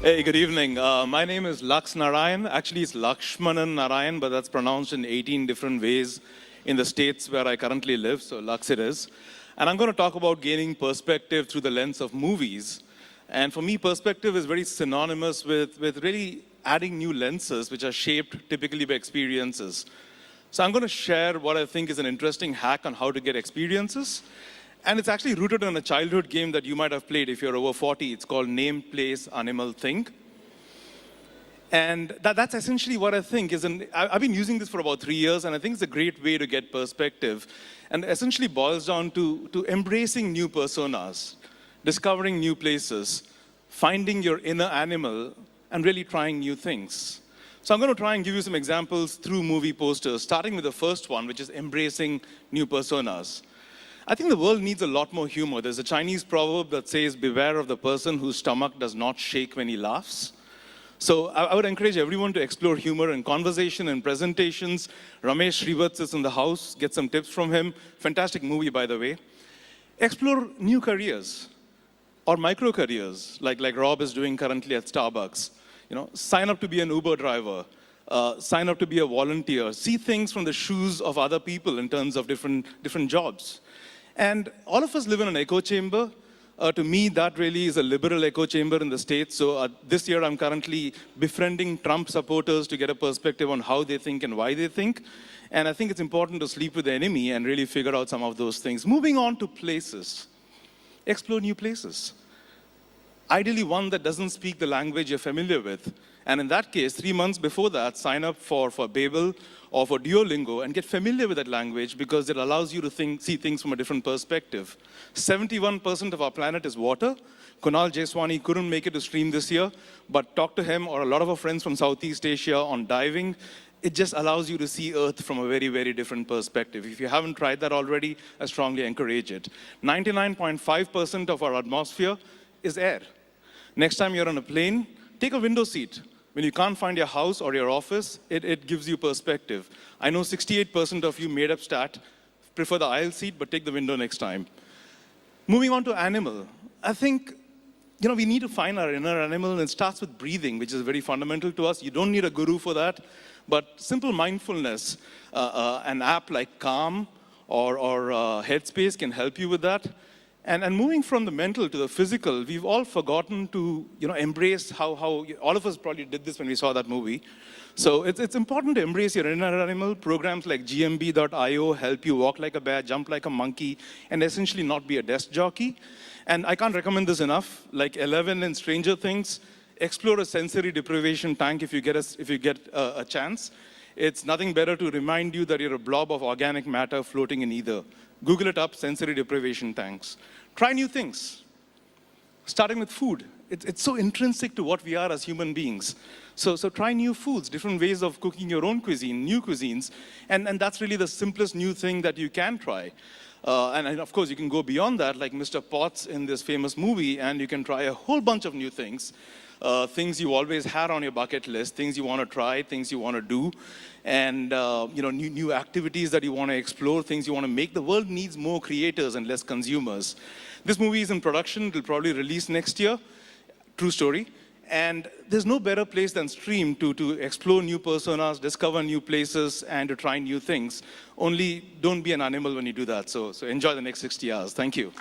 Hey, good evening. My name is Lux Narayan. Actually, it's Lakshmanan Narayan, but that's pronounced in 18 different ways in the states where I currently live, so Lux it is. And I'm going to talk about gaining perspective through the lens of movies. And for me, perspective is very synonymous with really adding new lenses, which are shaped typically by experiences. So I'm going to share what I think is an interesting hack on how to get experiences. And it's actually rooted in a childhood game that you might have played if you're over 40. It's called Name, Place, Animal, Think. And that's essentially what I think is, I've been using this for about 3 years, and I think it's a great way to get perspective. And essentially boils down to embracing new personas, discovering new places, finding your inner animal, and really trying new things. So I'm going to try and give you some examples through movie posters, starting with the first one, which is embracing new personas. I think the world needs a lot more humor. There's a Chinese proverb that says, beware of the person whose stomach does not shake when he laughs. So I would encourage everyone to explore humor in conversation and presentations. Ramesh Shrivats is in the house. Get some tips from him. Fantastic movie, by the way. Explore new careers or micro careers, like Rob is doing currently at Starbucks. Sign up to be an Uber driver. Sign up to be a volunteer. See things from the shoes of other people in terms of different jobs. And all of us live in an echo chamber. To me, that really is a liberal echo chamber in the States. So this year, I'm currently befriending Trump supporters to get a perspective on how they think and why they think. And I think it's important to sleep with the enemy and really figure out some of those things. Moving on to places. Explore new places. Ideally, one that doesn't speak the language you're familiar with. And in that case, 3 months before that, sign up for Babel or for Duolingo and get familiar with that language because it allows you to see things from a different perspective. 71% of our planet is water. Kunal Jeswani couldn't make it to stream this year, but talk to him or a lot of our friends from Southeast Asia on diving. It just allows you to see Earth from a very, very different perspective. If you haven't tried that already, I strongly encourage it. 99.5% of our atmosphere is air. Next time you're on a plane, take a window seat. When you can't find your house or your office, it gives you perspective. I know 68% of you made up stat, prefer the aisle seat, but take the window next time. Moving on to animal. I think, we need to find our inner animal, and it starts with breathing, which is very fundamental to us. You don't need a guru for that, but simple mindfulness, an app like Calm or Headspace can help you with that. And moving from the mental to the physical, we've all forgotten to embrace how all of us probably did this when we saw that movie. So it's important to embrace your inner animal. Programs like gmb.io help you walk like a bear, jump like a monkey, and essentially not be a desk jockey. And I can't recommend this enough. Like 11 in Stranger Things, explore a sensory deprivation tank if you get a chance. It's nothing better to remind you that you're a blob of organic matter floating in ether. Google it up, sensory deprivation tanks. Try new things, starting with food. It's so intrinsic to what we are as human beings. So try new foods, different ways of cooking your own cuisine, new cuisines, and that's really the simplest new thing that you can try. And of course, you can go beyond that, like Mr. Potts in this famous movie, and you can try a whole bunch of new things. Things you always had on your bucket list, things you want to try, things you want to do, and new activities that you want to explore, things you want to make. The world needs more creators and less consumers. This movie is in production. It will probably release next year. True story. And there's no better place than Stream to explore new personas, discover new places, and to try new things. Only don't be an animal when you do that. So enjoy the next 60 hours. Thank you.